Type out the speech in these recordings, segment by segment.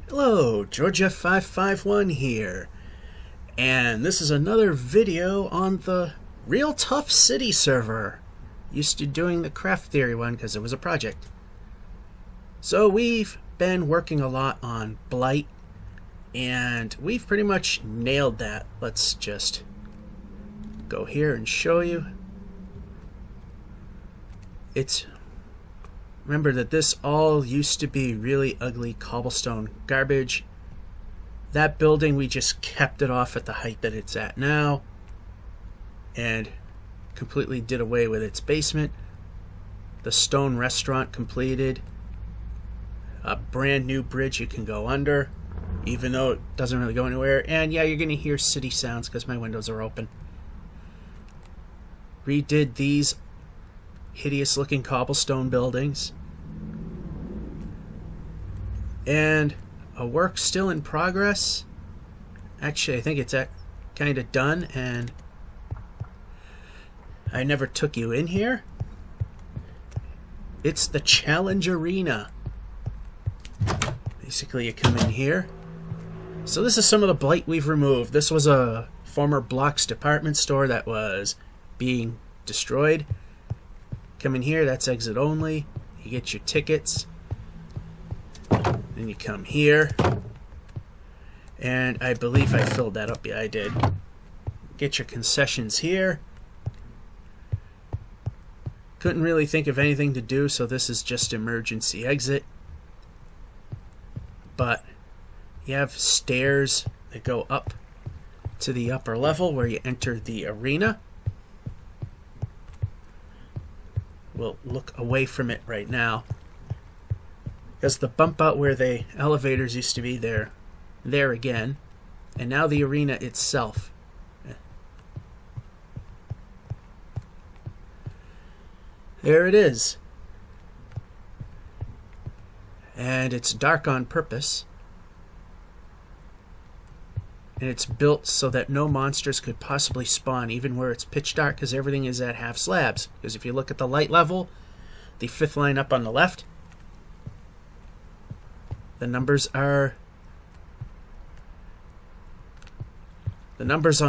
Hello, Georgia551 here, and this is another video on the REoL TOUGH City server. Used to doing the craft theory one because it was a project. So we've been working a lot on blight, and we've pretty much nailed that. Let's just go here and show you. Remember that this all used to be really ugly cobblestone garbage. That building, we just kept it off at the height that it's at now and completely did away with its basement. The stone restaurant completed. A brand new bridge you can go under, even though it doesn't really go anywhere. And yeah, you're going to hear city sounds because my windows are open. Redid these hideous looking cobblestone buildings. And a work still in progress. Actually, I think it's kind of done, and I never took you in here. It's the challenge arena. Basically, you come in here. So this is some of the blight we've removed. This was a former Blocks department store that was being destroyed. Come in here, that's exit only. You get your tickets. Then you come here, and I believe I filled that up. Yeah, I did. Get your concessions here. Couldn't really think of anything to do, so this is just emergency exit. But you have stairs that go up to the upper level where you enter the arena. We'll look away from it right now, because the bump out where the elevators used to be, there again. And now the arena itself. There it is. And it's dark on purpose. And it's built so that no monsters could possibly spawn, even where it's pitch dark, because everything is at half slabs. Because if you look at the light level, the fifth line up on the left, the numbers on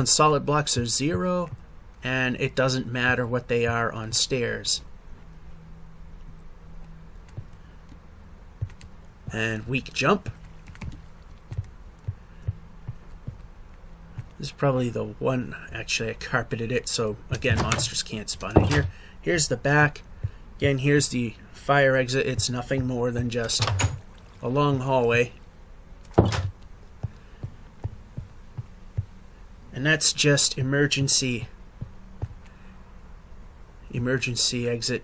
solid blocks are 0, and it doesn't matter what they are on stairs. And weak jump. This is probably the one. Actually, I carpeted it, so again, monsters can't spawn in here. Here's the back. Again, here's the fire exit. It's nothing more than just a long hallway. And that's just emergency exit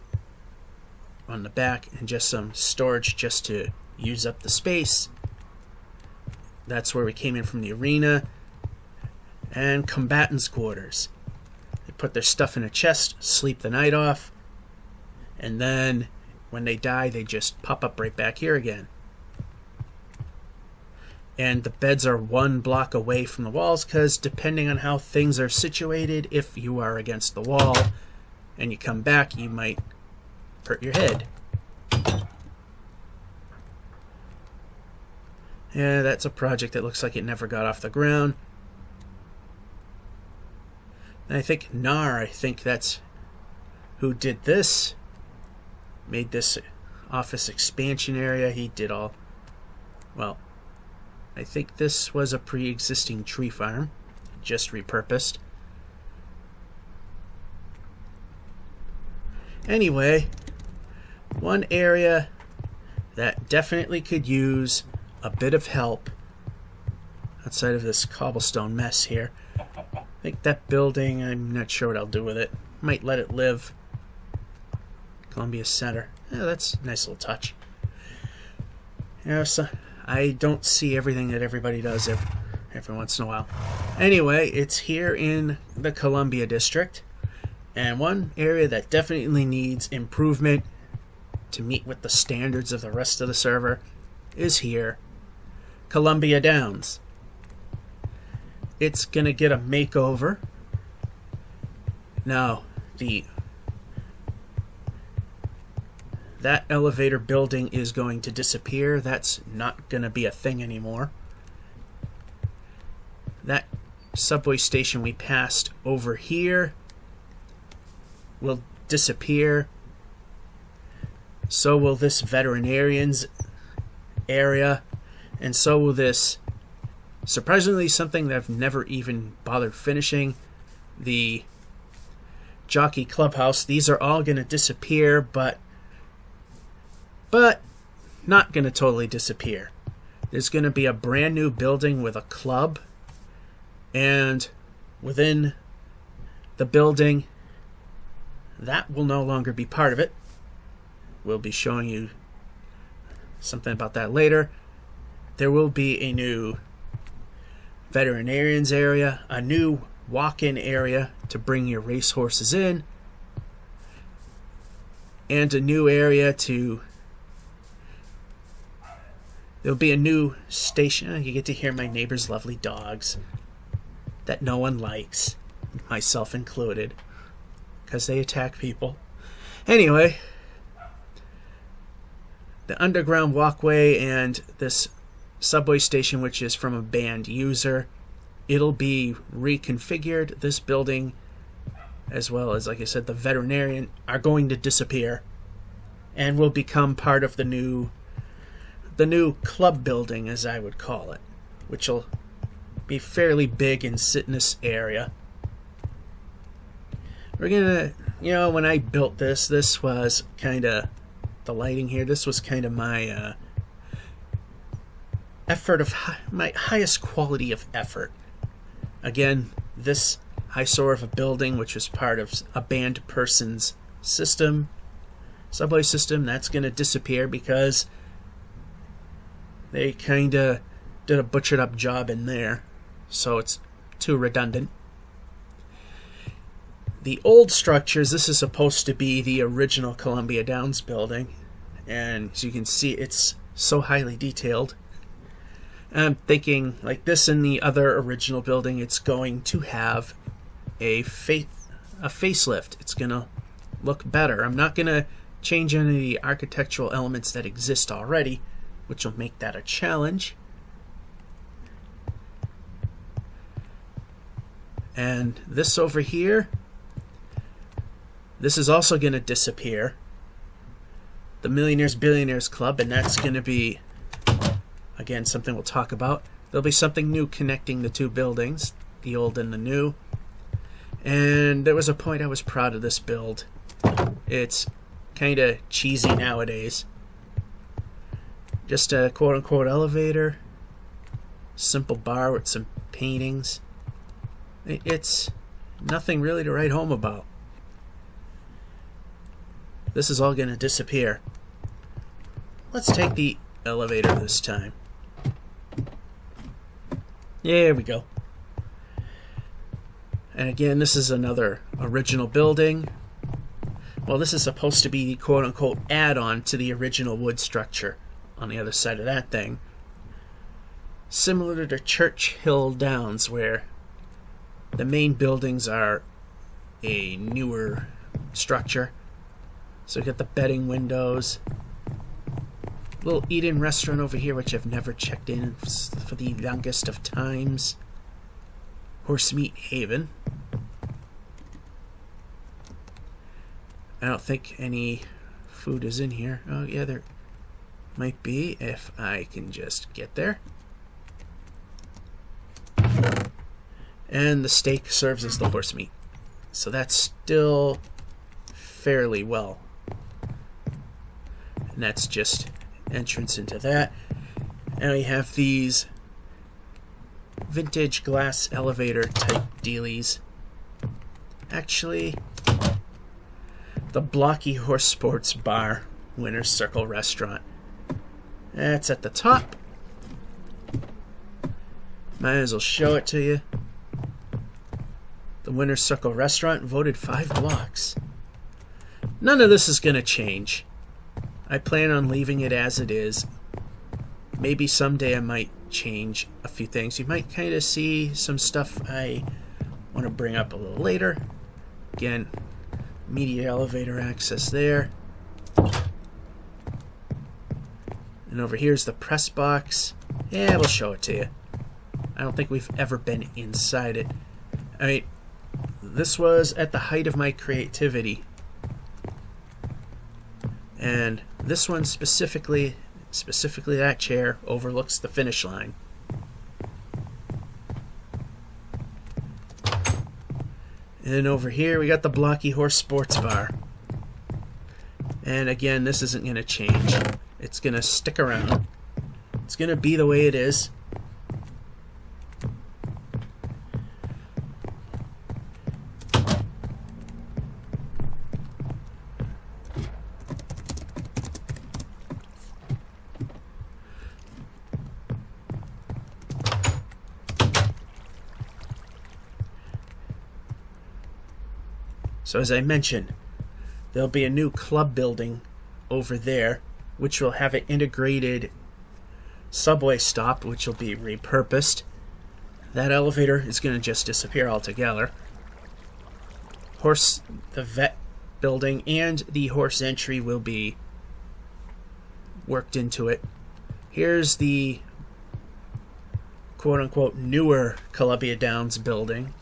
on the back, and just some storage just to use up the space. That's where we came in from the arena. And combatants' quarters. They put their stuff in a chest, sleep the night off, and then when they die, they just pop up right back here again. And the beds are 1 block away from the walls, because depending on how things are situated, if you are against the wall and you come back, you might hurt your head. Yeah, that's a project that looks like it never got off the ground. And I think I think that's who did this. Made this office expansion area. He did all. Well, I think this was a pre-existing tree farm, just repurposed. Anyway, one area that definitely could use a bit of help outside of this cobblestone mess here. I think that building, I'm not sure what I'll do with it. Might let it live. Columbia Center. Yeah, that's a nice little touch. You know, so I don't see everything that everybody does every once in a while. Anyway, it's here in the Columbia District. And one area that definitely needs improvement to meet with the standards of the rest of the server is here. Columbia Downs. It's gonna get a makeover. Now, the that elevator building is going to disappear. That's not going to be a thing anymore. That subway station we passed over here will disappear. So will this veterinarian's area, and so will this, surprisingly, something that I've never even bothered finishing, the jockey clubhouse. These are all going to disappear, but not going to totally disappear. There's going to be a brand new building with a club, and within the building, that will no longer be part of it. We'll be showing you something about that later. There will be a new veterinarian's area, a new walk-in area to bring your racehorses in, and a new area to... There'll be a new station. You get to hear my neighbor's lovely dogs that no one likes, myself included, because they attack people. Anyway, the underground walkway and this subway station, which is from a banned user, it'll be reconfigured. This building, as well as, like I said, the veterinarian, are going to disappear and will become part of the new club building, as I would call it, which will be fairly big and sit in this area. We're gonna, when I built this was kind of, the lighting here, this was kind of my effort of my highest quality of effort. Again, this eyesore of a building, which was part of a banned person's system, subway system, that's going to disappear because they kind of did a butchered up job in there, so it's too redundant. The old structures, this is supposed to be the original Columbia Downs building, and as you can see, it's so highly detailed. I'm thinking, like this in the other original building, it's going to have a facelift. It's going to look better. I'm not going to change any of the architectural elements that exist already, which will make that a challenge. And this over here, this is also going to disappear. The Millionaires Billionaires Club, and that's going to be, again, something we'll talk about. There'll be something new connecting the two buildings, the old and the new. And there was a point I was proud of this build. It's kind of cheesy nowadays. Just a quote-unquote elevator, simple bar with some paintings. It's nothing really to write home about. This is all going to disappear. Let's take the elevator this time. There we go. And again, this is another original building. Well, this is supposed to be the quote-unquote add-on to the original wood structure on the other side of that thing. Similar to Churchill Downs, where the main buildings are a newer structure. So we got the bedding windows. Little eat-in restaurant over here, which I've never checked in for the longest of times. Horse Meat Haven. I don't think any food is in here. Oh yeah, there might be if I can just get there. And the steak serves as the horse meat. So that's still fairly well. And that's just entrance into that. And we have these vintage glass elevator type dealies. Actually, the Blocky Horse Sports Bar, Winner's Circle Restaurant. That's at the top. Might as well show it to you. The Winner's Circle Restaurant voted 5 blocks. None of this is going to change. I plan on leaving it as it is. Maybe someday I might change a few things. You might kind of see some stuff I want to bring up a little later. Again, media elevator access there. And over here's the press box. Yeah, we'll show it to you. I don't think we've ever been inside it. I mean, this was at the height of my creativity. And this one specifically that chair, overlooks the finish line. And over here we got the Blocky Horse Sports Bar. And again, this isn't going to change. It's going to stick around. It's going to be the way it is. So as I mentioned, there'll be a new club building over there, which will have an integrated subway stop, which will be repurposed. That elevator is going to just disappear altogether. The vet building and the horse entry will be worked into it. Here's the quote-unquote newer Columbia Downs building.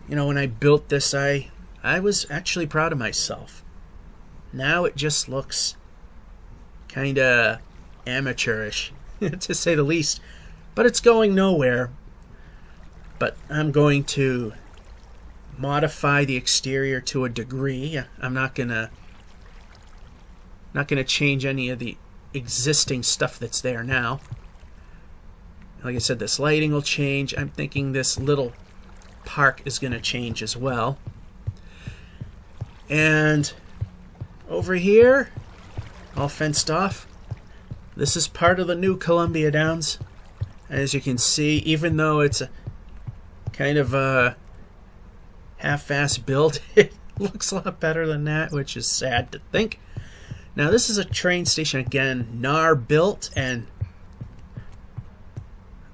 You know, when I built this, I was actually proud of myself. Now it just looks kind of amateurish, to say the least. But it's going nowhere. But I'm going to modify the exterior to a degree. I'm not gonna change any of the existing stuff that's there now. Like I said, this lighting will change. I'm thinking this little park is going to change as well. And over here, all fenced off, this is part of the new Columbia Downs. As you can see, even though it's a kind of a half-assed build, it looks a lot better than that, which is sad to think. Now this is a train station, again, NAR built, and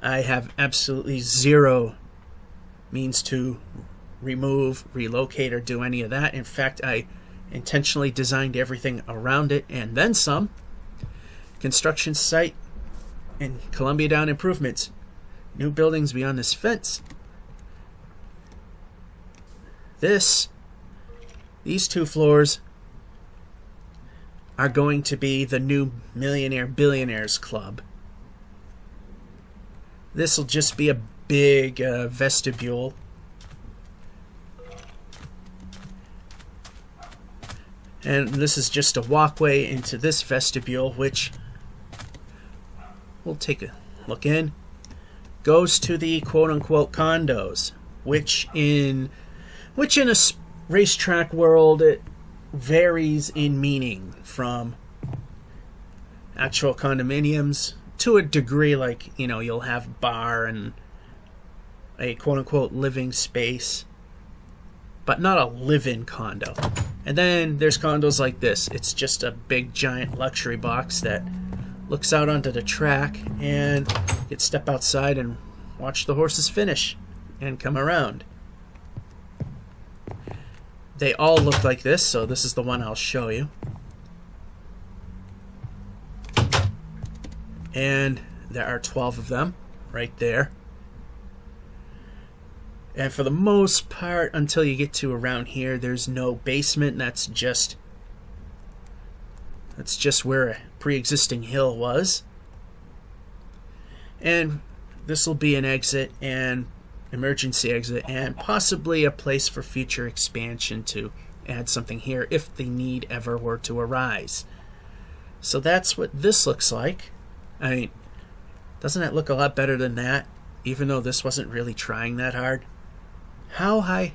I have absolutely zero means to remove, relocate, or do any of that. In fact, I intentionally designed everything around it and then some. Construction site and Columbia Down improvements. New buildings beyond this fence. These two floors are going to be the new Millionaire Billionaires Club. This will just be a big vestibule. And this is just a walkway into this vestibule, which we'll take a look in. Goes to the quote-unquote condos, which in a racetrack world, it varies in meaning from actual condominiums to a degree. Like, you know, you'll have bar and a quote-unquote living space, but not a live-in condo. And then there's condos like this. It's just a big giant luxury box that looks out onto the track, and you can step outside and watch the horses finish and come around. They all look like this, so this is the one I'll show you. And there are 12 of them right there. And for the most part, until you get to around here, there's no basement. That's just where a pre-existing hill was. And this will be an exit and emergency exit, and possibly a place for future expansion to add something here if the need ever were to arise. So that's what this looks like. I mean, doesn't it look a lot better than that, even though this wasn't really trying that hard? How I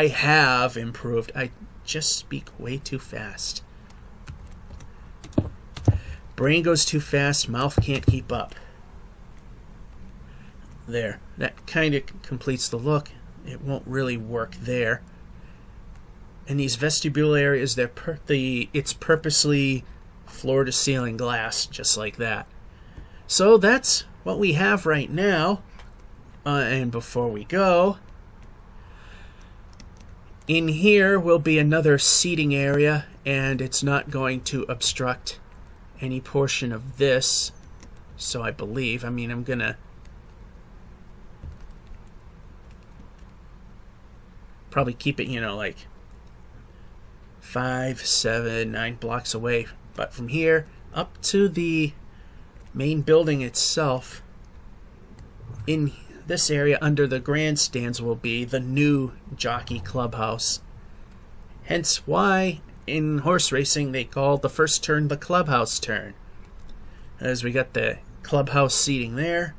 have improved. I just speak way too fast. Brain goes too fast, mouth can't keep up. There. That kind of completes the look. It won't really work there. And these vestibule areas, it's purposely floor-to-ceiling glass, just like that. So that's what we have right now. And before we go, In here will be another seating area, and it's not going to obstruct any portion of this. So I believe, I'm gonna probably keep it, like 5, 7, 9 blocks away. But from here up to the main building itself, in this area under the grandstands will be the new jockey clubhouse. Hence why in horse racing they call the first turn the clubhouse turn. As we got the clubhouse seating there.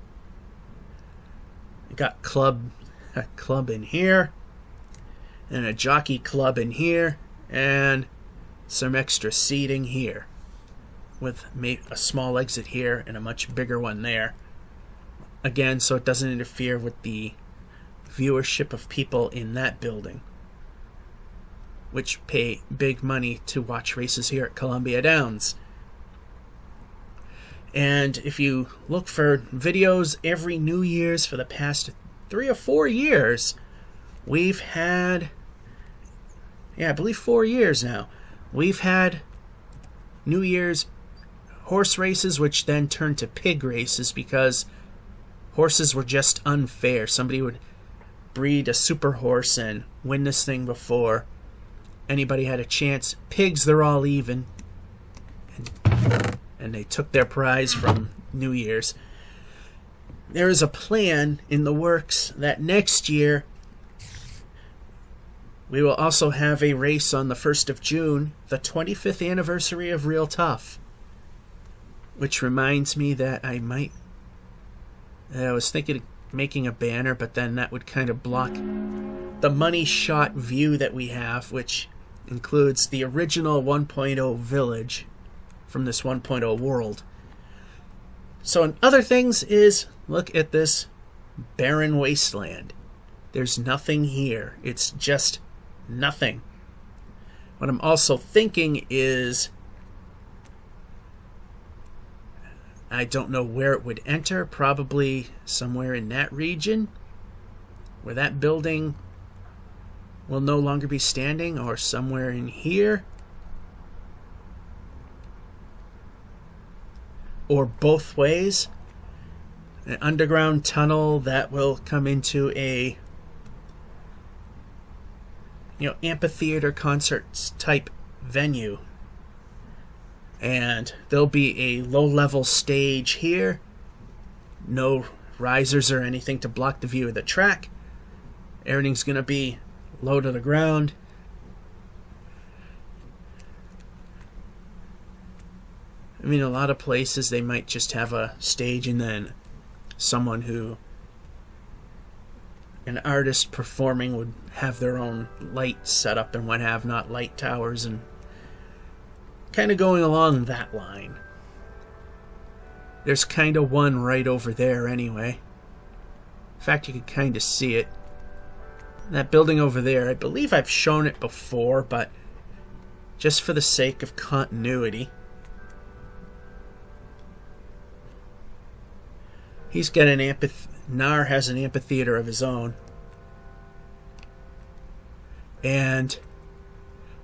We got a club in here. And a jockey club in here. And some extra seating here. With a small exit here and a much bigger one there. Again, so it doesn't interfere with the viewership of people in that building, which pay big money to watch races here at Columbia Downs. And if you look for videos every New Year's for the past 3 or 4 years, we've had, I believe 4 years now, we've had New Year's horse races, which then turned to pig races because horses were just unfair. Somebody would breed a super horse and win this thing before anybody had a chance. Pigs, they're all even. And they took their prize from New Year's. There is a plan in the works that next year we will also have a race on the 1st of June, the 25th anniversary of REoL TOUGH. Which reminds me that I was thinking of making a banner, but then that would kind of block the money shot view that we have, which includes the original 1.0 village from this 1.0 world. So, in other things is, look at this barren wasteland. There's nothing here. It's just nothing. What I'm also thinking is, I don't know where it would enter, probably somewhere in that region where that building will no longer be standing, or somewhere in here, or both ways. An underground tunnel that will come into a amphitheater concerts type venue. And there'll be a low-level stage here. No risers or anything to block the view of the track. Everything's going to be low to the ground. I mean, a lot of places they might just have a stage and then an artist performing would have their own light set up and what have not, light towers, and kind of going along that line. There's kind of one right over there anyway. In fact, you can kind of see it. That building over there, I believe I've shown it before, but just for the sake of continuity. He's got Nar has an amphitheater of his own. And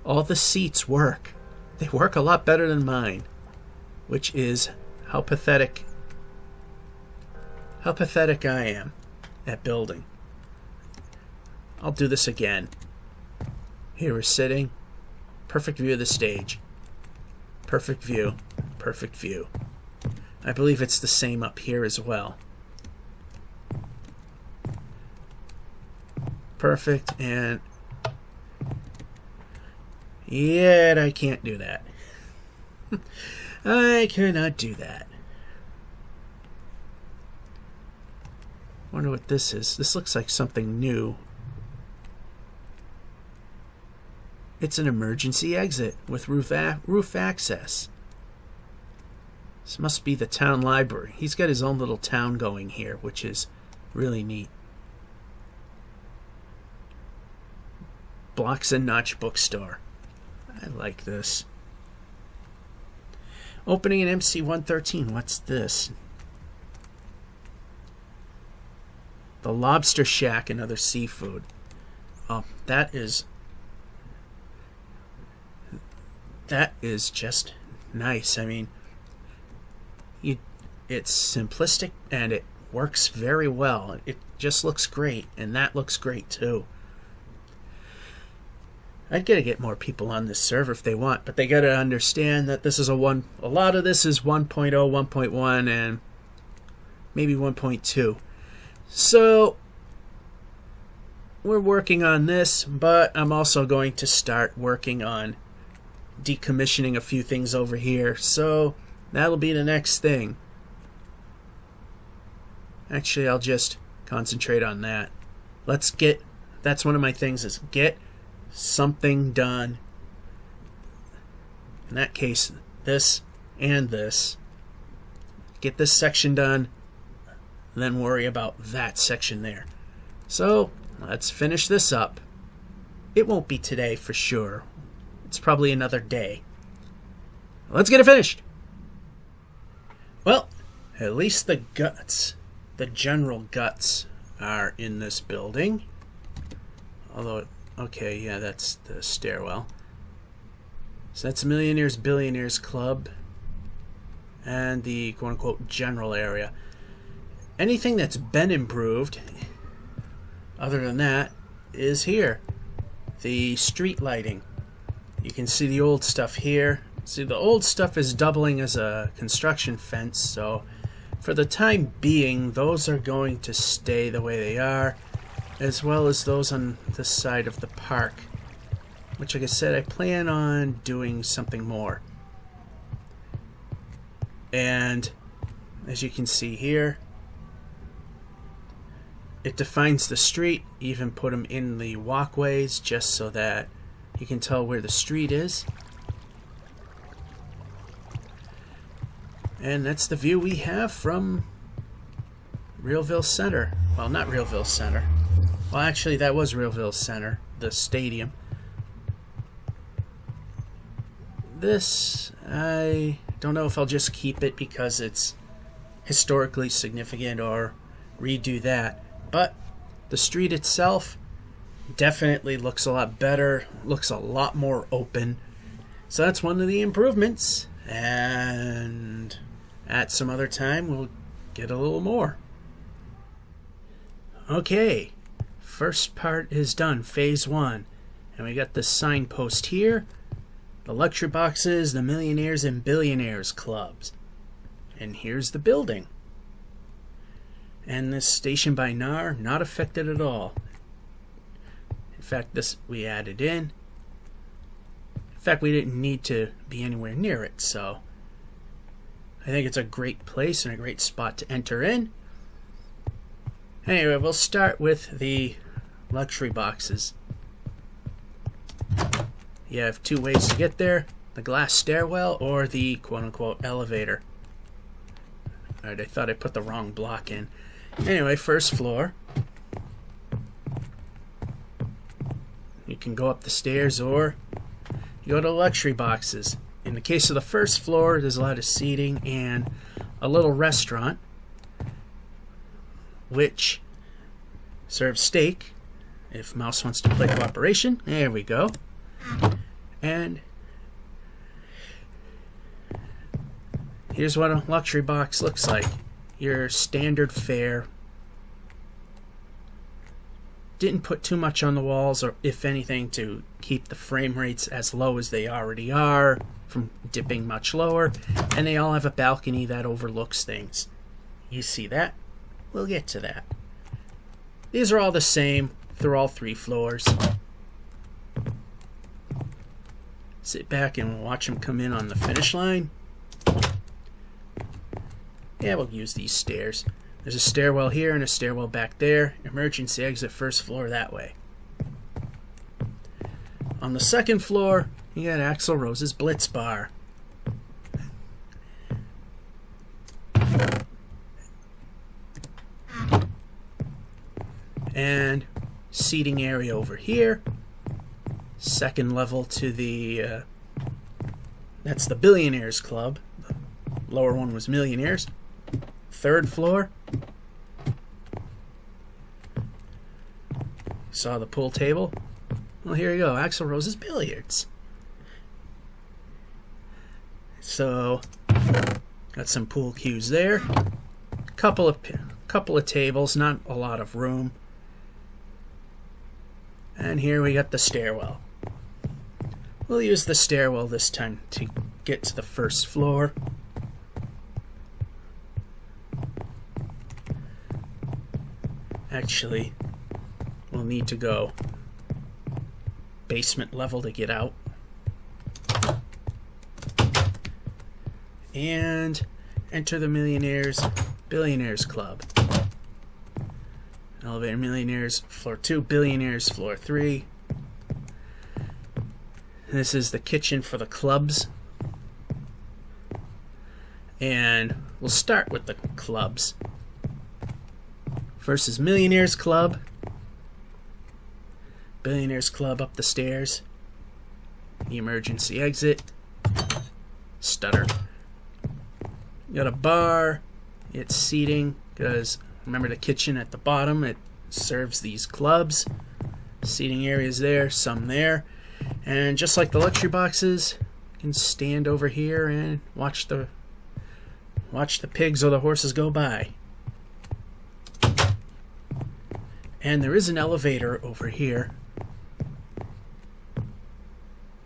all the seats work. They work a lot better than mine, which is how pathetic I am at building. I'll do this again. Here we're sitting. Perfect view of the stage. Perfect view. Perfect view. I believe it's the same up here as well. Perfect, and yet I can't do that. I cannot do that. Wonder what this is. This looks like something new. It's an emergency exit with roof access. This must be the town library. He's got his own little town going here, which is really neat. Blocks and Notch bookstore. I like this. Opening in MC 113. What's this? The Lobster Shack and other seafood. Oh, that is that is just nice. I mean, it's simplistic and it works very well. It just looks great, and that looks great too. I'd gotta get more people on this server if they want, but they gotta understand that this is a lot of this is 1.0, 1.1, and maybe 1.2. So we're working on this, but I'm also going to start working on decommissioning a few things over here. So that'll be the next thing. Actually, I'll just concentrate on that. That's one of my things, is get something done. In that case, this and this. Get this section done, then worry about that section there. So let's finish this up. It won't be today for sure. It's probably another day. Let's get it finished. Well, at least the guts, the general guts, are in this building. Although, okay, yeah, that's the stairwell. So that's Millionaires Billionaires Club and the quote-unquote general area. Anything that's been improved, other than that, is here. The street lighting. You can see the old stuff here. See, the old stuff is doubling as a construction fence, so for the time being, those are going to stay the way they are, as well as those on this side of the park, which, like I said, I plan on doing something more. And as you can see here, it defines the street. Even put them in the walkways just so that you can tell where the street is. And that's the view we have from REoL Center. Well, not REoL Center. Well, actually, that was REoL Center, the stadium. This, I don't know if I'll just keep it because it's historically significant or redo that. But the street itself definitely looks a lot better, looks a lot more open. So that's one of the improvements. And at some other time, we'll get a little more. Okay, first part is done, phase 1. And we got the signpost here. The luxury boxes, the Millionaires and Billionaires clubs. And here's the building. And this station by NAR, not affected at all. In fact, this we added in. In fact, we didn't need to be anywhere near it, so I think it's a great place and a great spot to enter in. Anyway, we'll start with the luxury boxes. You have two ways to get there: the glass stairwell or the quote-unquote elevator. Alright, I thought I put the wrong block in. Anyway, first floor. You can go up the stairs or you go to luxury boxes. In the case of the first floor, there's a lot of seating and a little restaurant which serves steak if Mouse wants to play cooperation. There we go. And here's what a luxury box looks like. Your standard fare. Didn't put too much on the walls, or if anything, to keep the frame rates as low as they already are from dipping much lower. And they all have a balcony that overlooks things. You see that? We'll get to that. These are all the same through all 3 floors. Sit back and watch them come in on the finish line. Yeah, we'll use these stairs. There's a stairwell here and a stairwell back there. Emergency exit first floor that way. On the second floor, you got Axl Rose's Blitz Bar. And seating area over here. Second level to the that's the Billionaires Club. The lower one was Millionaires. Third floor. Saw the pool table. Well, here you go. Axl Rose's Billiards. So got some pool cues there. Couple of tables, not a lot of room. And here we got the stairwell. We'll use the stairwell this time to get to the first floor. Actually, we'll need to go basement level to get out. And enter the Millionaires Billionaires Club. Elevator Millionaires floor 2, Billionaires floor 3. This is the kitchen for the clubs. And we'll start with the clubs. First is Millionaires Club. Billionaires Club up the stairs. Emergency exit. Stutter. Got a bar. It's seating because remember the kitchen at the bottom, it serves these clubs. Seating areas there, some there. And just like the luxury boxes, you can stand over here and watch the pigs or the horses go by. And there is an elevator over here.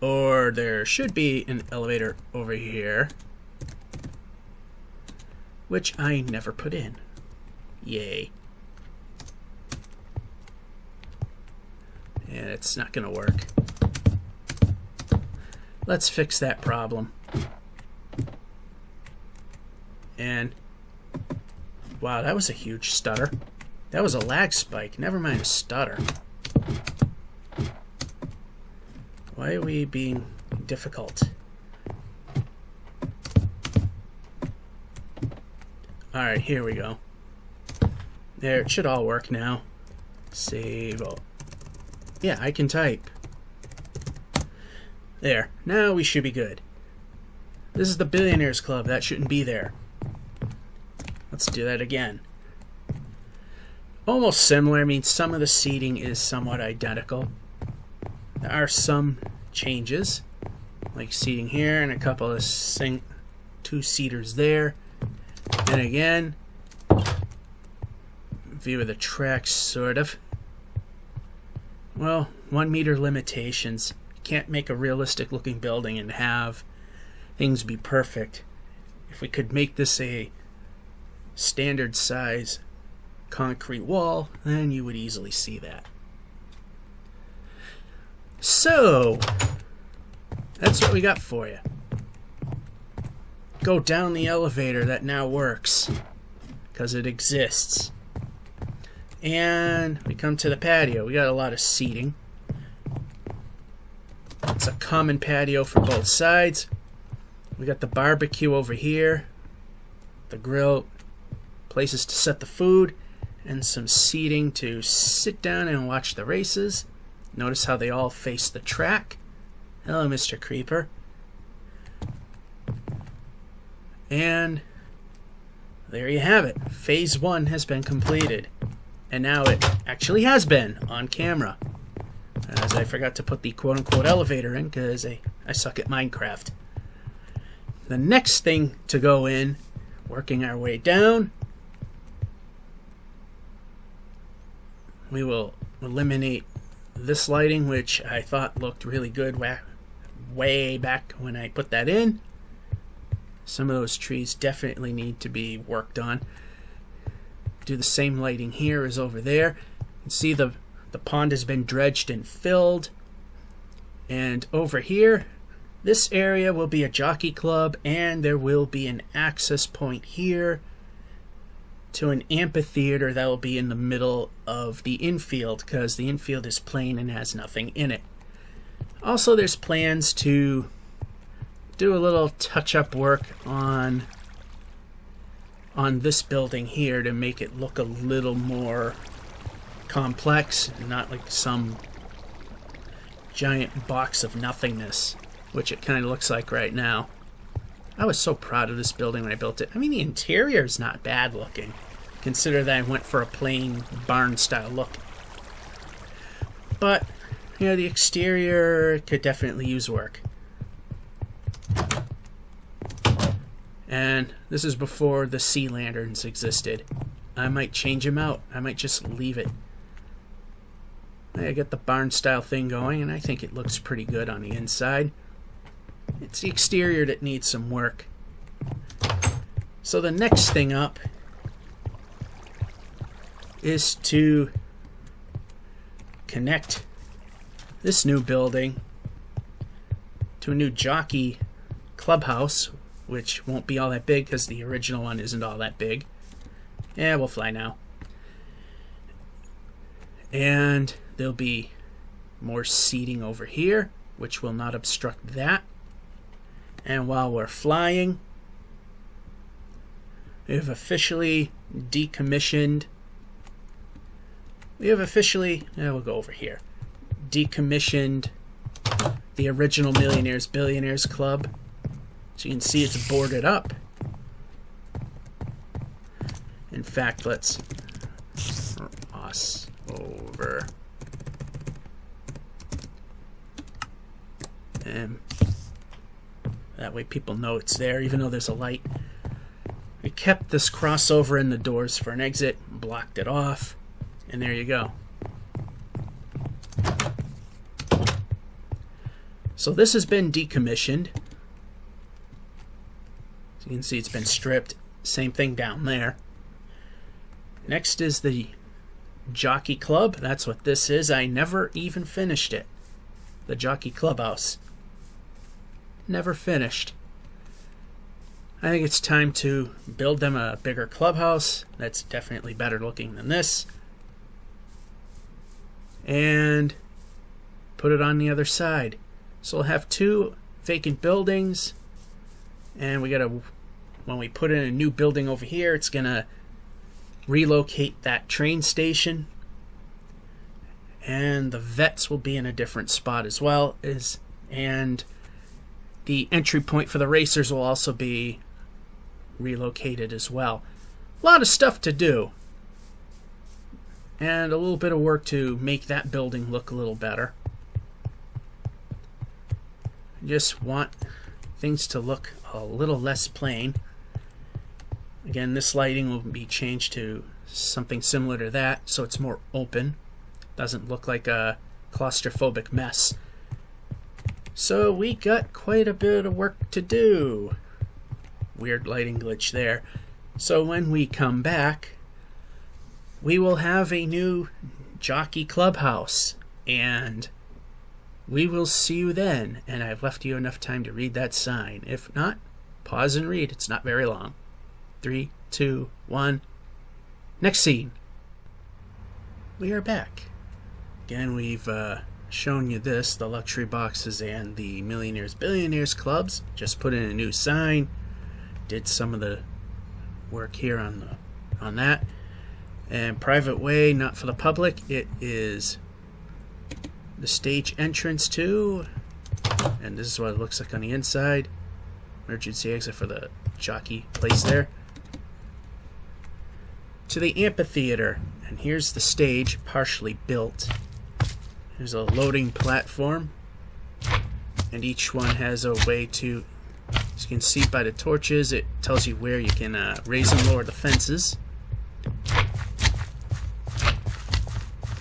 Or there should be an elevator over here, which I never put in. Yay. And it's not gonna work. Let's fix that problem. And wow, that was a huge stutter. That was a lag spike, never mind a stutter. Why are we being difficult? Alright, here we go. There, it should all work now. Save all. Yeah, I can type. There, now we should be good. This is the Billionaires Club, that shouldn't be there. Let's do that again. Almost similar, I mean some of the seating is somewhat identical. There are some changes, like seating here and a couple of two-seaters there. And again, view of the tracks, sort of. Well, 1 meter limitations. You can't make a realistic looking building and have things be perfect. If we could make this a standard size concrete wall, then you would easily see that. So, that's what we got for you. Go down the elevator that now works, because it exists. And we come to the patio. We got a lot of seating. It's a common patio for both sides. We got the barbecue over here, the grill, places to set the food, and some seating to sit down and watch the races. Notice how they all face the track. Hello, Mr. Creeper. And there you have it. Phase 1 has been completed. And now it actually has been on camera. As I forgot to put the quote-unquote elevator in because I suck at Minecraft. The next thing to go in, working our way down, we will eliminate this lighting, which I thought looked really good way back when I put that in. Some of those trees definitely need to be worked on. Do the same lighting here as over there. You can see the pond has been dredged and filled. And over here, this area will be a jockey club, and there will be an access point here to an amphitheater that will be in the middle of the infield, because the infield is plain and has nothing in it. Also, there's plans to do a little touch-up work on this building here to make it look a little more complex, not like some giant box of nothingness, which it kind of looks like right now. I was so proud of this building when I built it. I mean, the interior is not bad looking. Consider that I went for a plain barn-style look. But, you know, the exterior could definitely use work. And this is before the sea lanterns existed. I might change them out. I might just leave it. I got the barn style thing going, and I think it looks pretty good on the inside. It's the exterior that needs some work. So the next thing up is to connect this new building to a new jockey clubhouse, which won't be all that big because the original one isn't all that big. Yeah, we'll fly now. And there'll be more seating over here, which will not obstruct that. And while we're flying, we have officially decommissioned. We'll go over here. Decommissioned the original Millionaires Billionaires Club. So you can see it's boarded up. In fact, let's cross over. And that way people know it's there, even though there's a light. We kept this crossover in the doors for an exit, blocked it off, and there you go. So this has been decommissioned. So you can see it's been stripped. Same thing down there. Next is the Jockey Club. That's what this is. I never even finished it. The Jockey Clubhouse. Never finished. I think it's time to build them a bigger clubhouse. That's definitely better looking than this. And put it on the other side. So we'll have 2 vacant buildings. And when we put in a new building over here, it's going to relocate that train station. And the vets will be in a different spot as well. And the entry point for the racers will also be relocated as well. A lot of stuff to do. And a little bit of work to make that building look a little better. I just want things to look a little less plain. Again, this lighting will be changed to something similar to that, so it's more open. Doesn't look like a claustrophobic mess. So we got quite a bit of work to do. Weird lighting glitch there. So when we come back, we will have a new Jockey Clubhouse, and we will see you then. And I've left you enough time to read that sign. If not, pause and read. It's not very long. 3, 2, 1. Next scene. We are back. Again, we've shown you this, the luxury boxes and the Millionaires Billionaires clubs. Just put in a new sign. Did some of the work here on that. And private way, not for the public. It is the stage entrance to, and this is what it looks like on the inside. Emergency exit for the jockey place there. To the amphitheater, and here's the stage partially built. There's a loading platform, and each one has a way to, as you can see by the torches, it tells you where you can raise and lower the fences.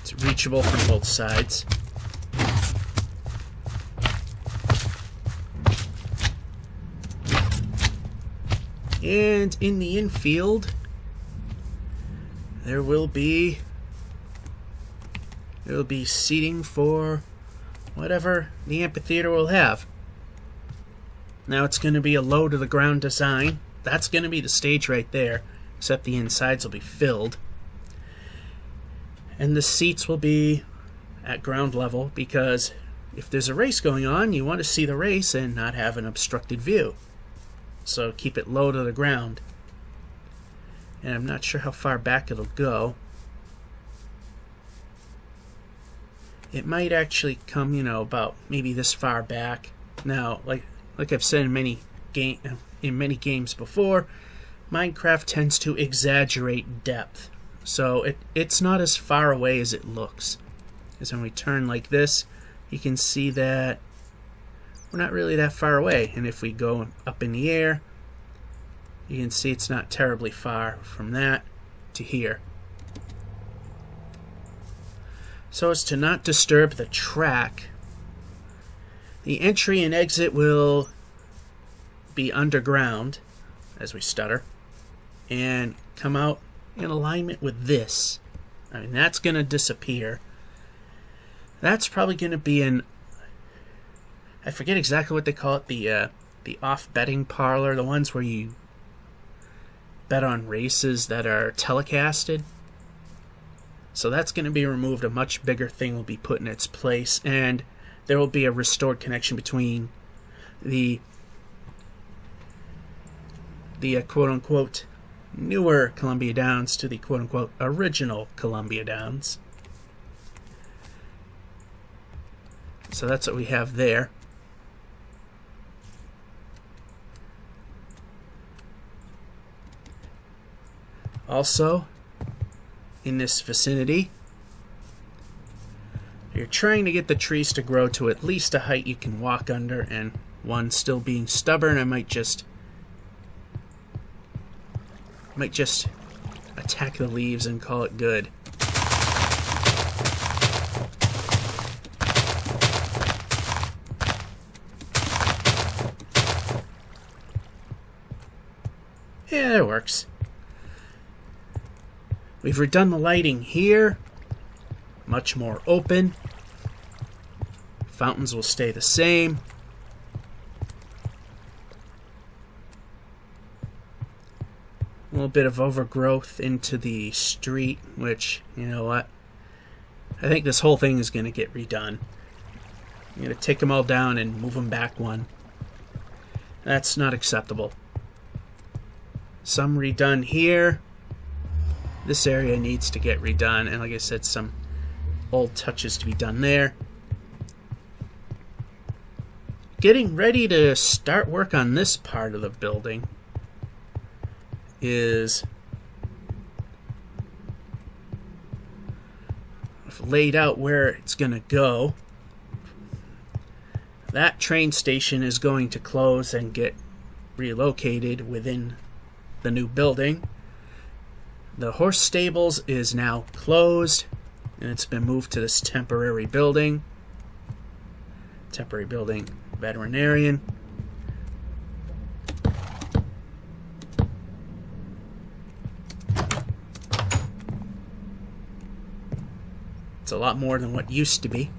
It's reachable from both sides. And in the infield, there will be seating for whatever the amphitheater will have. Now it's going to be a low to the ground design. That's going to be the stage right there, except the insides will be filled. And the seats will be at ground level, because if there's a race going on, you want to see the race and not have an obstructed view. So keep it low to the ground. And I'm not sure how far back it'll go. It might actually come, about maybe this far back. Now, like I've said in many games before, Minecraft tends to exaggerate depth. So it's not as far away as it looks. Because when we turn like this, you can see that we're not really that far away. And if we go up in the air, You can see it's not terribly far from that to here. So as to not disturb the track, the entry and exit will be underground, as we stutter, and come out in alignment with this. I mean, that's going to disappear. That's probably going to be an, I forget exactly what they call it, the off betting parlor, the ones where you bet on races that are telecasted. So that's going to be removed. A much bigger thing will be put in its place, and there will be a restored connection between the quote-unquote newer Columbia Downs to the quote-unquote original Columbia Downs. So that's what we have there. Also, in this vicinity, you're trying to get the trees to grow to at least a height you can walk under, and one still being stubborn, I might just attack the leaves and call it good. Yeah, it works. We've redone the lighting here. Much more open. Fountains will stay the same. A little bit of overgrowth into the street, which, you know what? I think this whole thing is going to get redone. I'm going to take them all down and move them back one. That's not acceptable. Some redone here. This area needs to get redone, and like I said, some old touches to be done there. Getting ready to start work on this part of the building is laid out where it's going to go. That train station is going to close and get relocated within the new building. The horse stables is now closed, and it's been moved to this temporary building. Temporary building, veterinarian. It's a lot more than what used to be.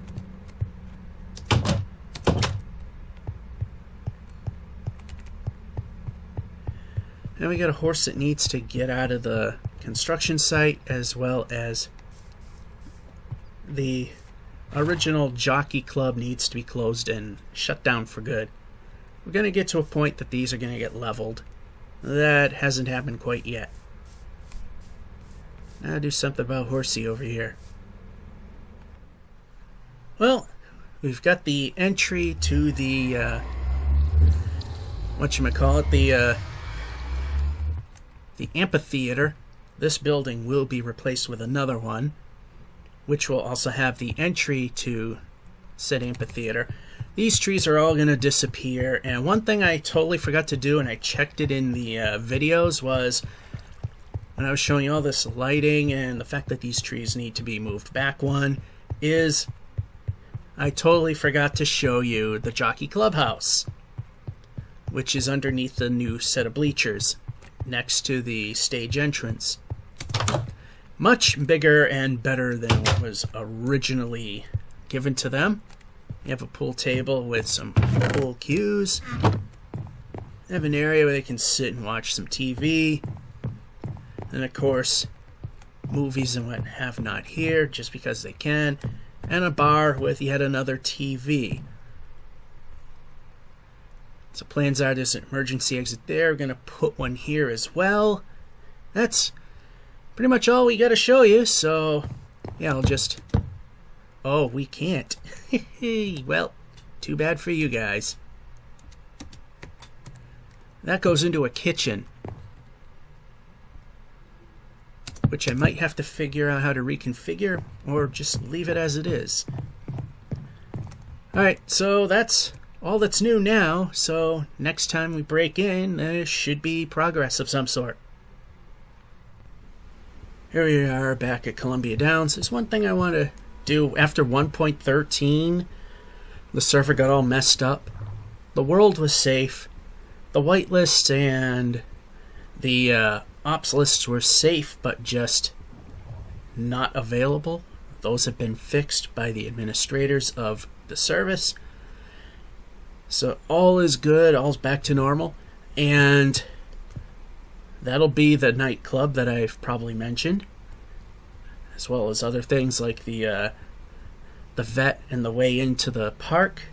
And we got a horse that needs to get out of the construction site, as well as the original jockey club needs to be closed and shut down for good. We're going to get to a point that these are going to get leveled. That hasn't happened quite yet. I'll do something about Horsey over here. Well, we've got the entry to the the amphitheater. This building will be replaced with another one, which will also have the entry to said amphitheater. These trees are all going to disappear, and one thing I totally forgot to do, and I checked it in the videos, was when I was showing you all this lighting and the fact that these trees need to be moved back one, is I totally forgot to show you the jockey clubhouse, which is underneath the new set of bleachers next to the stage entrance. Much bigger and better than what was originally given to them. You have a pool table with some pool cues. They have an area where they can sit and watch some TV. And of course, movies and what have not here, just because they can. And a bar with yet another TV. So plans are there's an emergency exit there. We're going to put one here as well. That's pretty much all we got to show you. So, yeah, I'll just... Oh, we can't. Well, too bad for you guys. That goes into a kitchen, which I might have to figure out how to reconfigure or just leave it as it is. Alright, so that's all that's new now, so next time we break in, there should be progress of some sort. Here we are back at Columbia Downs. There's one thing I want to do. After 1.13, the server got all messed up. The world was safe. The whitelist and the ops lists were safe, but just not available. Those have been fixed by the administrators of the service. So all is good. All's back to normal. And that'll be the nightclub that I've probably mentioned, as well as other things like the vet and the way into the park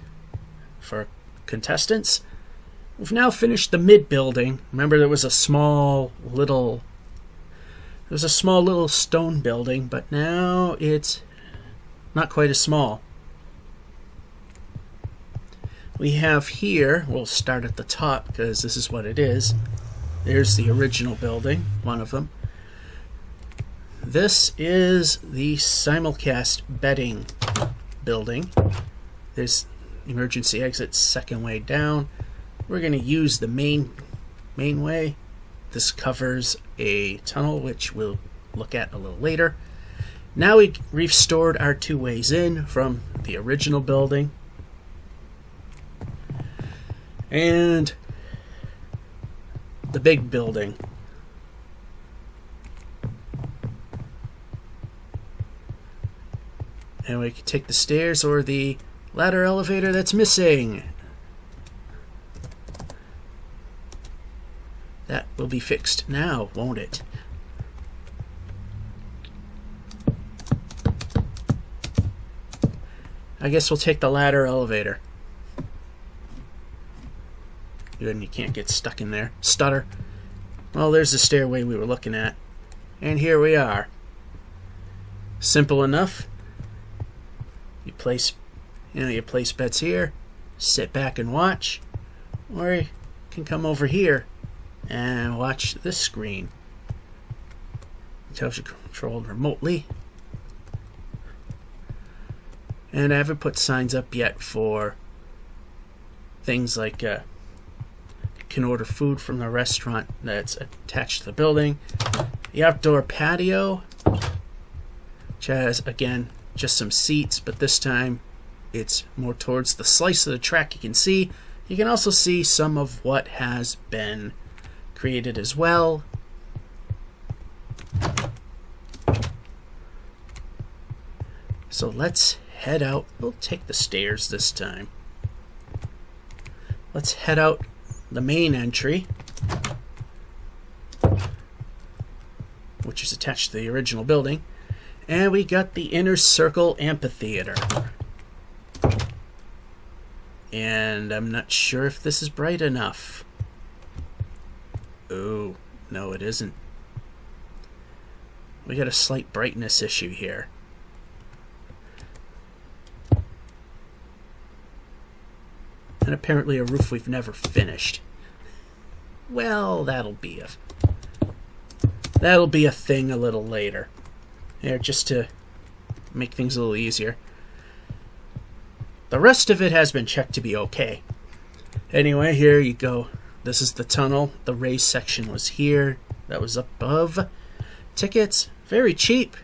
for contestants. We've now finished the mid building. Remember, there was a small little stone building, but now it's not quite as small. We have here, we'll start at the top because this is what it is. There's the original building, one of them. This is the simulcast bedding building. There's emergency exit second way down. We're going to use the main way. This covers a tunnel, which we'll look at a little later. Now we've restored our two ways in from the original building. And the big building. And we can take the stairs or the ladder elevator that's missing. That will be fixed now, won't it? I guess we'll take the ladder elevator. And you can't get stuck in there. Stutter. Well, there's the stairway we were looking at. And here we are. Simple enough. You place bets here, sit back and watch, or you can come over here and watch this screen. It tells you controlled remotely. And I haven't put signs up yet for things like can order food from the restaurant that's attached to the building. The outdoor patio, which has, again, just some seats, but this time it's more towards the slice of the track you can see. You can also see some of what has been created as well. So let's head out. We'll take the stairs this time. Let's head out the main entry, which is attached to the original building. And we got the Inner Circle Amphitheater. And I'm not sure if this is bright enough. Oh, no, it isn't. We got a slight brightness issue here. And apparently a roof we've never finished. Well, that'll be a thing a little later. Here, just to make things a little easier. The rest of it has been checked to be okay. Anyway, here you go. This is the tunnel. The raised section was here. That was up above. Tickets, very cheap.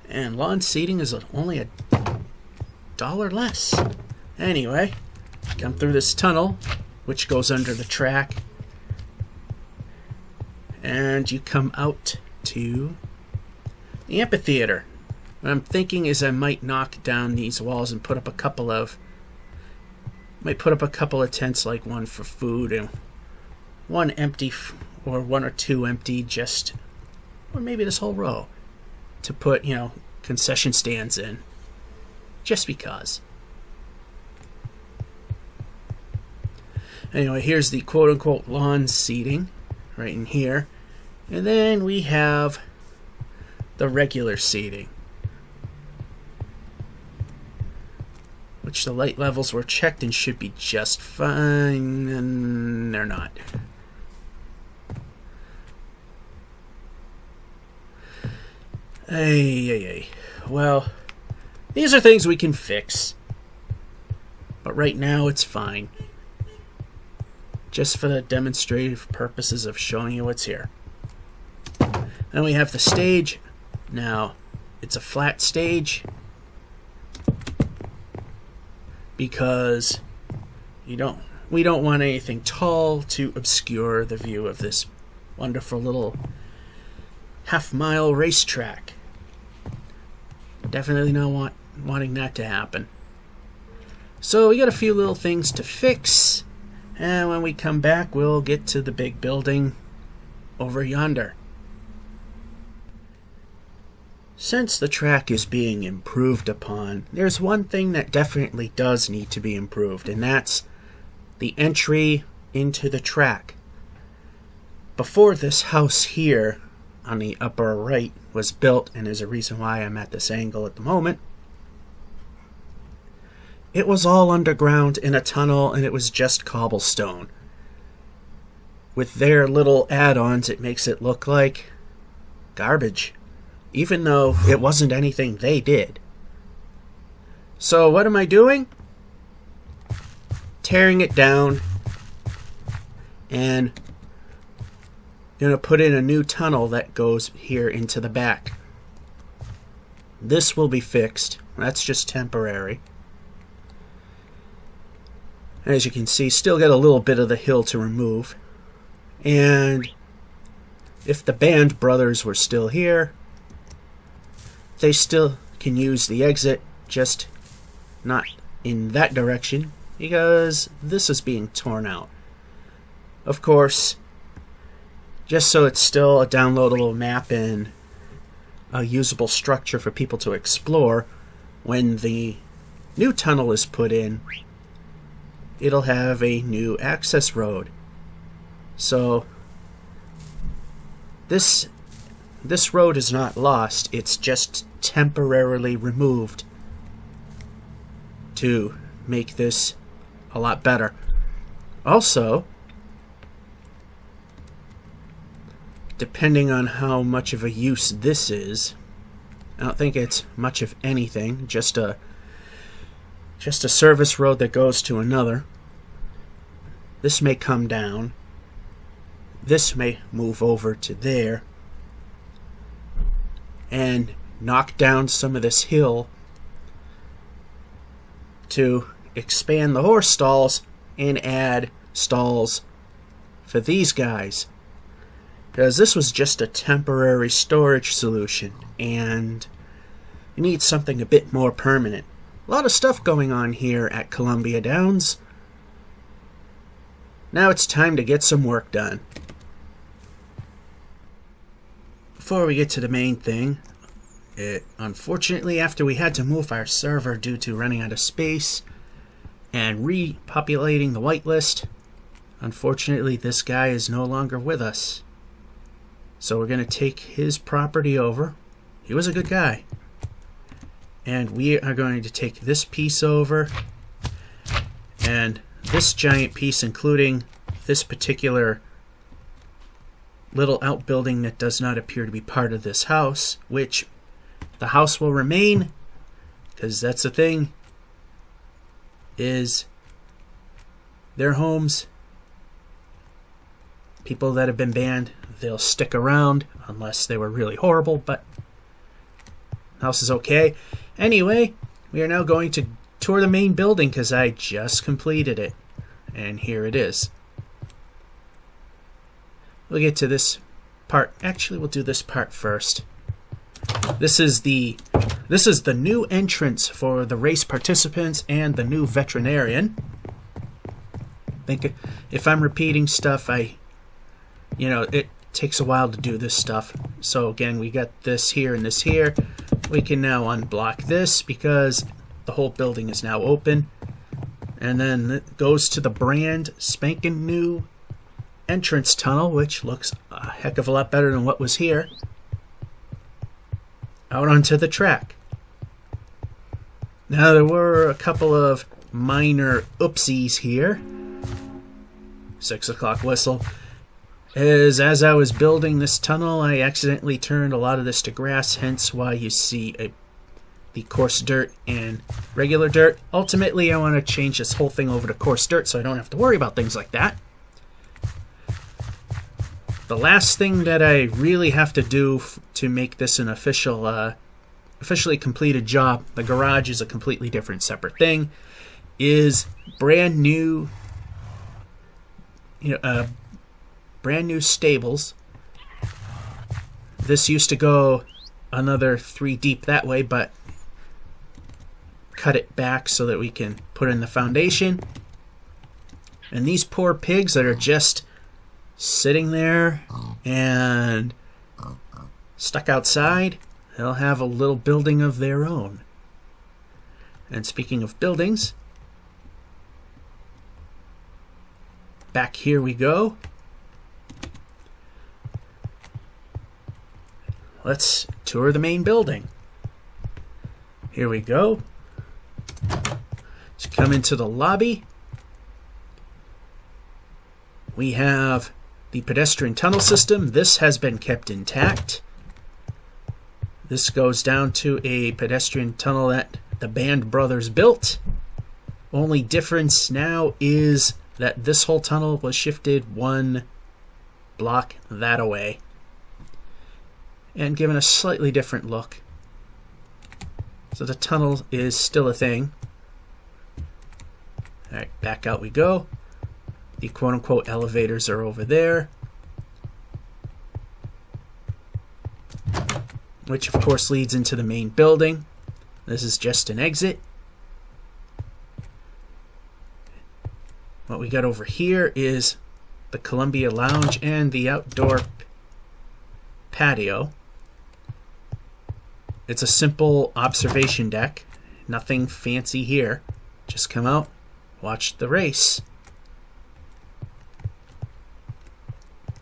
And lawn seating is only $1 less. Anyway, come through this tunnel, which goes under the track. And you come out to the amphitheater. What I'm thinking is I might knock down these walls and put up a couple of tents, like one for food and one empty, or one or two empty, or maybe this whole row, to put, concession stands in, just because. Anyway, here's the quote-unquote lawn seating right in here, and then we have the regular seating, which the light levels were checked and should be just fine, and they're not. Well, these are things we can fix. But But right now it's fine. Just for the demonstrative purposes of showing you what's here. Then we have the stage. Now, it's a flat stage because we don't want anything tall to obscure the view of this wonderful little half-mile racetrack. Definitely not wanting that to happen. So we got a few little things to fix, and when we come back, we'll get to the big building over yonder. Since the track is being improved upon, there's one thing that definitely does need to be improved, and that's the entry into the track. Before this house here on the upper right was built, and is a reason why I'm at this angle at the moment, it was all underground in a tunnel, and it was just cobblestone. With their little add-ons, it makes it look like garbage, even though it wasn't anything they did. So what am I doing? Tearing it down and gonna put in a new tunnel that goes here into the back. This will be fixed. That's just temporary. As you can see, still got a little bit of the hill to remove. And if the Band brothers were still here, they still can use the exit, just not in that direction, because this is being torn out. Of course, just so it's still a downloadable map and a usable structure for people to explore, when the new tunnel is put in, it'll have a new access road. So this road is not lost, it's just temporarily removed to make this a lot better. Also, depending on how much of a use this is, I don't think it's much of anything, just a service road that goes to another. This may come down. This may move over to there and knock down some of this hill to expand the horse stalls and add stalls for these guys. Because this was just a temporary storage solution, and you need something a bit more permanent. A lot of stuff going on here at Columbia Downs. Now it's time to get some work done. Before we get to the main thing, unfortunately, after we had to move our server due to running out of space and repopulating the whitelist, unfortunately this guy is no longer with us. So we're going to take his property over. He was a good guy. And we are going to take this piece over, and this giant piece, including this particular little outbuilding that does not appear to be part of this house, which the house will remain, because that's the thing, is their homes. People that have been banned, they'll stick around unless they were really horrible, but house is okay. Anyway, we are now going to tour the main building because I just completed it, and here it is. We'll get to this part. Actually, we'll do this part first. This is the new entrance for the race participants and the new veterinarian. I think if I'm repeating stuff, it takes a while to do this stuff. So again, we got this here and this here. We can now unblock this because the whole building is now open. And then it goes to the brand spanking new entrance tunnel, which looks a heck of a lot better than what was here. Out onto the track. Now there were a couple of minor oopsies here. 6 o'clock whistle. As I was building this tunnel, I accidentally turned a lot of this to grass, hence why you see a the coarse dirt and regular dirt. Ultimately, I want to change this whole thing over to coarse dirt so I don't have to worry about things like that. The last thing that I really have to do to make this an officially completed job, the garage is a completely different separate thing, is brand new stables. This used to go another 3 deep that way, but cut it back so that we can put in the foundation. And these poor pigs that are just sitting there and stuck outside, they'll have a little building of their own. And speaking of buildings, back here we go. Let's tour the main building. Here we go. Let's come into the lobby. We have the pedestrian tunnel system. This has been kept intact. This goes down to a pedestrian tunnel that the Band brothers built. Only difference now is that this whole tunnel was shifted 1 block that away and given a slightly different look. So the tunnel is still a thing. Alright, back out we go. The quote-unquote elevators are over there, which of course leads into the main building. This is just an exit. What we got over here is the Columbia Lounge and the outdoor patio. It's a simple observation deck. Nothing fancy here. Just come out, watch the race.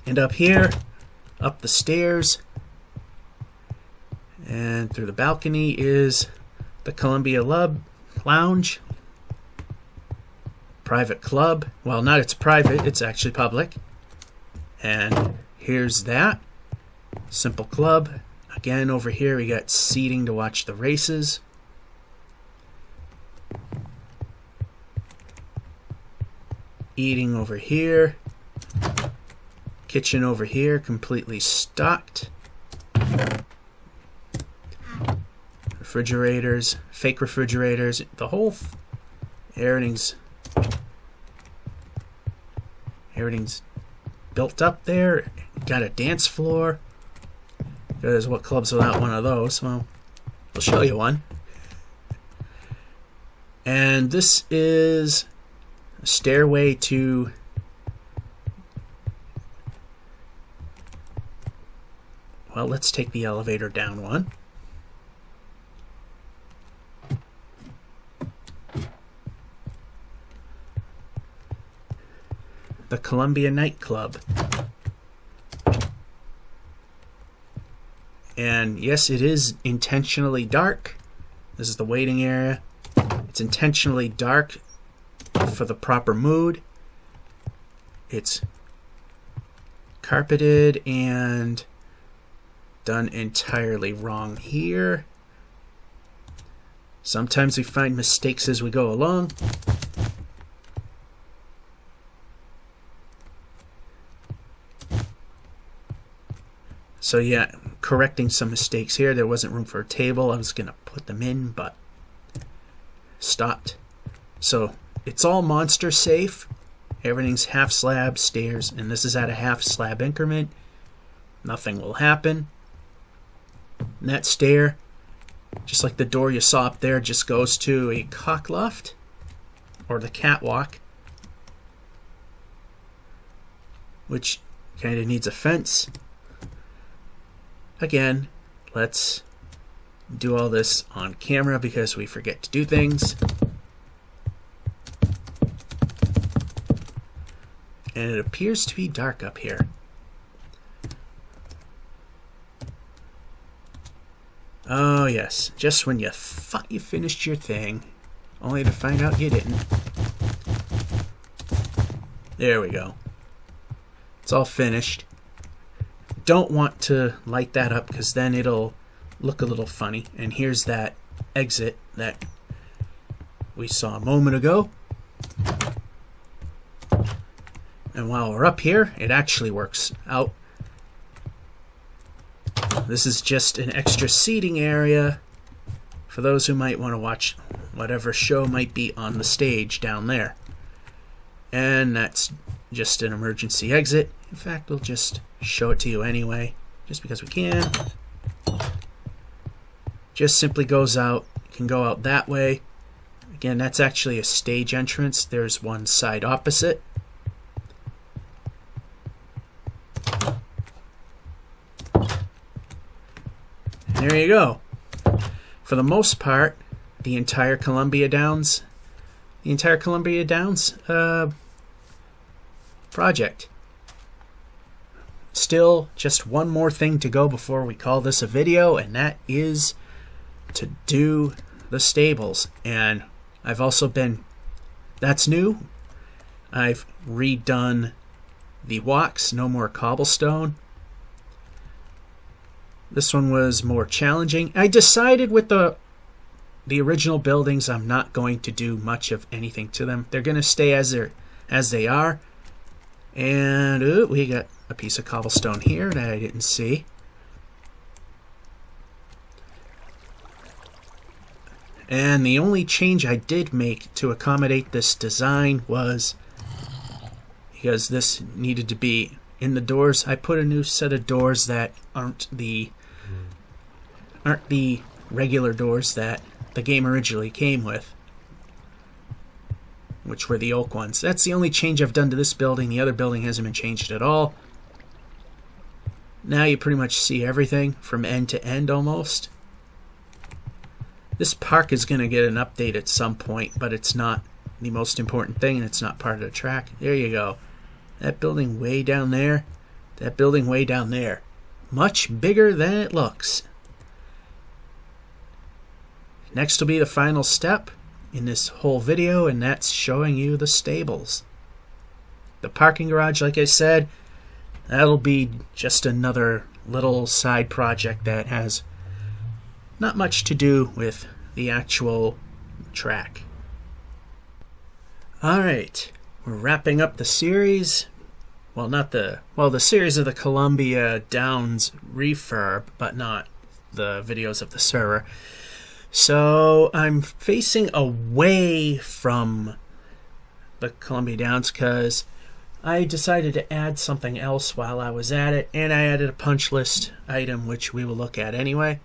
And up here, up the stairs, and through the balcony is the Columbia Lounge. Private club. Well, not it's private, it's actually public. And here's that. Simple club. Again, over here we got seating to watch the races. Eating over here. Kitchen over here, completely stocked. Refrigerators, fake refrigerators, the whole everything's built up there. Got a dance floor. Because what club's without one of those? Well, I'll show you one. And this is a stairway to well, let's take the elevator down one. The Columbia nightclub. And yes, it is intentionally dark. This is the waiting area. It's intentionally dark for the proper mood. It's carpeted and done entirely wrong here. Sometimes we find mistakes as we go along. So yeah, correcting some mistakes here. There wasn't room for a table. I was going to put them in, but stopped. So it's all monster safe. Everything's half slab, stairs, and this is at a half slab increment. Nothing will happen. And that stair, just like the door you saw up there, just goes to a cock loft or the catwalk, which kind of needs a fence. Again, let's do all this on camera because we forget to do things. And it appears to be dark up here. Oh yes, just when you thought you finished your thing, only to find out you didn't. There we go. It's all finished. Don't want to light that up because then it'll look a little funny. And here's that exit that we saw a moment ago. And while we're up here, it actually works out. This is just an extra seating area for those who might want to watch whatever show might be on the stage down there. And that's just an emergency exit. In fact, we'll just show it to you anyway, just because we can. Just simply goes out. You can go out that way. Again, that's actually a stage entrance. There's one side opposite. There you go. For the most part, the entire Columbia Downs project. Still, just one more thing to go before we call this a video, and that is to do the stables. And I've also been, that's new, I've redone the walks, no more cobblestone. This one was more challenging. I decided with the original buildings I'm not going to do much of anything to them. They're going to stay as they are. And we got a piece of cobblestone here that I didn't see. And the only change I did make to accommodate this design was, because this needed to be in the doors, I put a new set of doors that aren't the regular doors that the game originally came with, which were the oak ones. That's the only change I've done to this building. The other building hasn't been changed at all. Now you pretty much see everything from end to end almost. This park is going to get an update at some point, but it's not the most important thing, and it's not part of the track. There you go. That building way down there, that building way down there. Much bigger than it looks. Next will be the final step in this whole video, and that's showing you the stables. The parking garage, like I said, that'll be just another little side project that has not much to do with the actual track. Alright, we're wrapping up the series. Well, the series of the Columbia Downs refurb, but not the videos of the server. So I'm facing away from the Columbia Downs because I decided to add something else while I was at it, and I added a punch list item which we will look at anyway.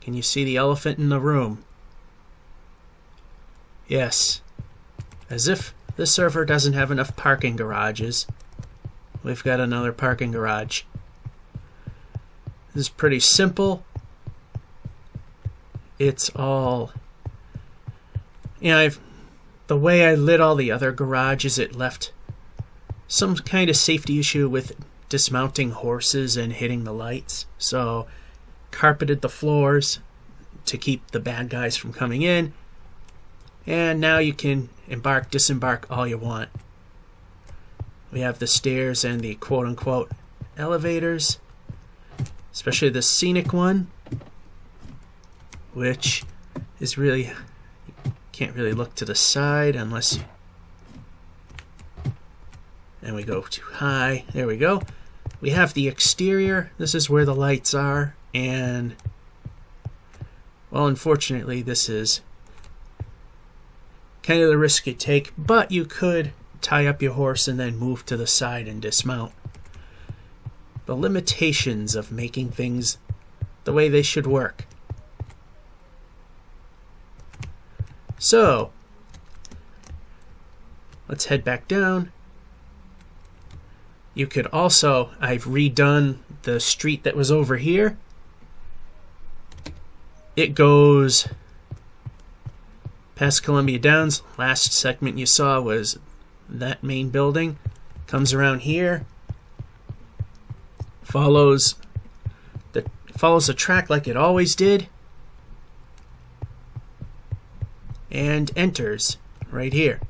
Can you see the elephant in the room? Yes. As if the server doesn't have enough parking garages, we've got another parking garage. This is pretty simple. It's all, the way I lit all the other garages, it left some kind of safety issue with dismounting horses and hitting the lights. So carpeted the floors to keep the bad guys from coming in. And now you can embark, disembark all you want. We have the stairs and the quote-unquote elevators, especially the scenic one, which is really, you can't really look to the side unless you, and we go too high. There we go. We have the exterior. This is where the lights are, and well, unfortunately this is kind of the risk you take, but you could tie up your horse and then move to the side and dismount. The limitations of making things the way they should work. So, let's head back down. You could also, I've redone the street that was over here. It goes past Columbia Downs. Last segment you saw was that main building. Comes around here. Follows the track like it always did. And enters right here.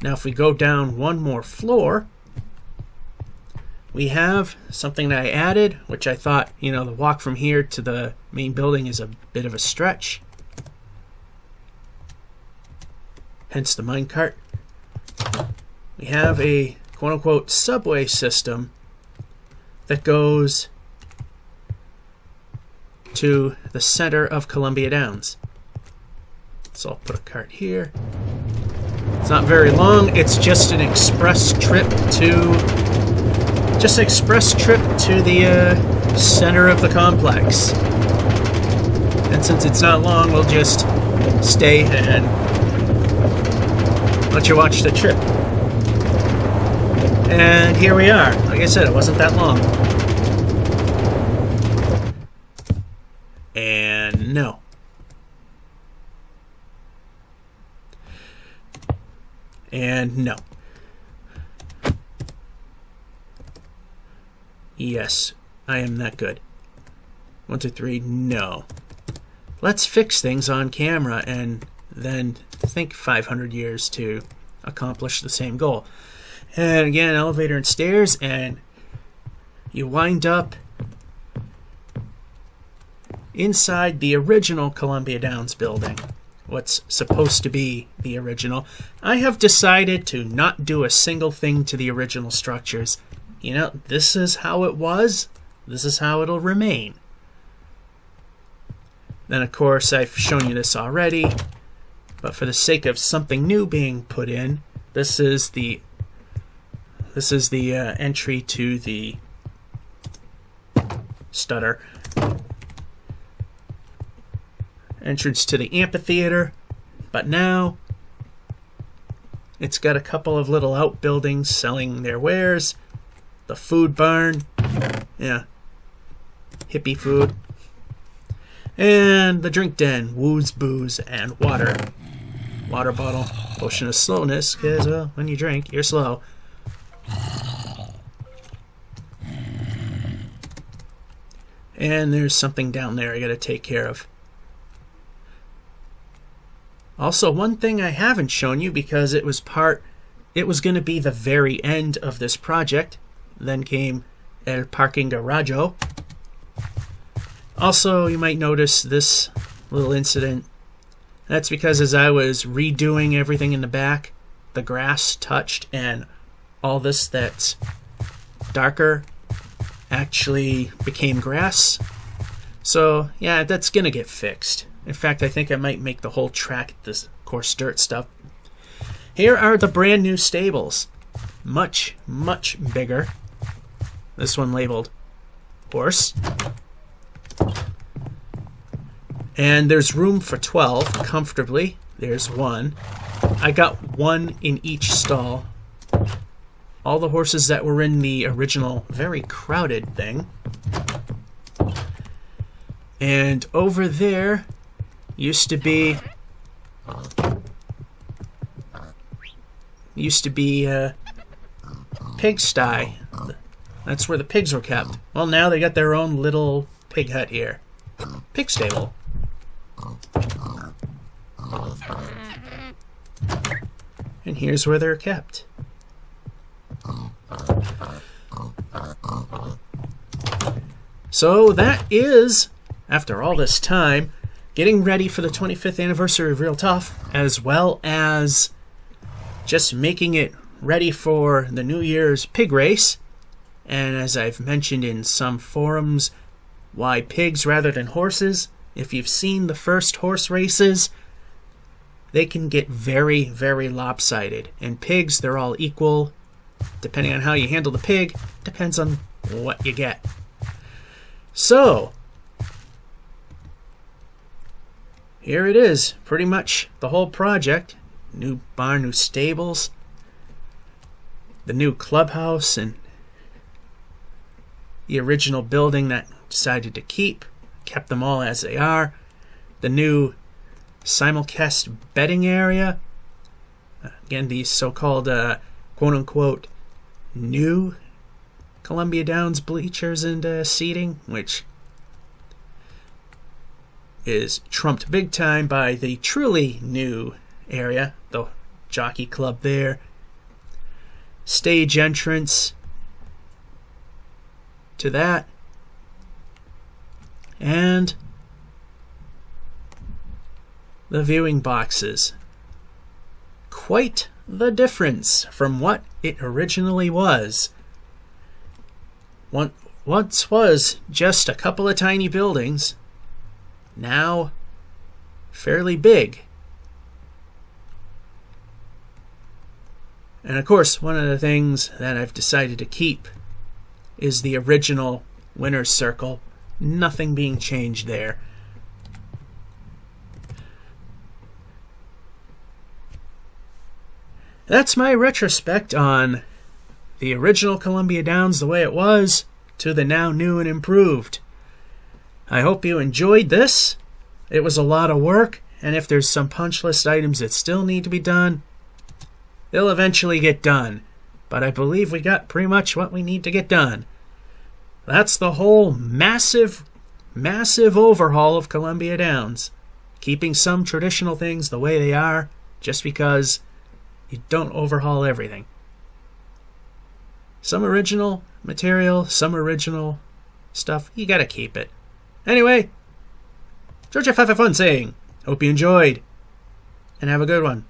Now if we go down one more floor, we have something that I added, which I thought, the walk from here to the main building is a bit of a stretch. hence the minecart. We have a quote-unquote subway system that goes to the center of Columbia Downs. So I'll put a cart here. It's not very long. It's just an express trip to the center of the complex. And since it's not long, we'll just stay and let you watch the trip. And here we are. Like I said, it wasn't that long. And no. And no. Yes, I am that good. 1, 2, 3, no. Let's fix things on camera and then think 500 years to accomplish the same goal. And again, elevator and stairs, and you wind up inside the original Columbia Downs building. What's supposed to be the original. I have decided to not do a single thing to the original structures. You know, this is how it was. This is how it'll remain. Then, of course, I've shown you this already. But for the sake of something new being put in, this is the entry to the stutter. Entrance to the amphitheater, but now it's got a couple of little outbuildings selling their wares. The food barn, yeah, hippie food, and the drink den, wooze, booze, and water. Water bottle, potion of slowness, because, well, when you drink, you're slow. And there's something down there I gotta take care of. Also, one thing I haven't shown you because it was going to be the very end of this project. Then came El Parking Garajo. Also, you might notice this little incident. That's because as I was redoing everything in the back, the grass touched and all this that's darker actually became grass. So, yeah, that's going to get fixed. In fact, I think I might make the whole track this coarse dirt stuff. Here are the brand new stables. Much, much bigger. This one labeled horse. And there's room for 12 comfortably. There's one. I got one in each stall. All the horses that were in the original very crowded thing. And over there used to be pigsty. That's where the pigs were kept. Well, now they got their own little pig hut here. Pig stable. And here's where they're kept. So that is, after all this time, getting ready for the 25th anniversary of REoL TOUGH, as well as just making it ready for the New Year's pig race. And as I've mentioned in some forums, why pigs rather than horses? If you've seen the first horse races, they can get very, very lopsided. And pigs, they're all equal. Depending on how you handle the pig, depends on what you get. So, here it is, pretty much the whole project. New barn, new stables, the new clubhouse, and the original building that I decided to keep. Kept them all as they are. The new simulcast bedding area. Again, these so-called quote-unquote new Columbia Downs bleachers and seating, which is trumped big time by the truly new area, the jockey club there. Stage entrance to that. And the viewing boxes. quite the difference from what it originally was. Once was just a couple of tiny buildings, now fairly big. And of course, one of the things that I've decided to keep is the original winner's circle. Nothing being changed there. That's my retrospect on the original Columbia Downs the way it was to the now new and improved. I hope you enjoyed this. It was a lot of work, and if there's some punch list items that still need to be done, they'll eventually get done. But I believe we got pretty much what we need to get done. That's the whole massive overhaul of Columbia Downs. Keeping some traditional things the way they are, just because you don't overhaul everything. Some original material, some original stuff, you gotta keep it. Anyway, Georgia Fun saying, hope you enjoyed, and have a good one.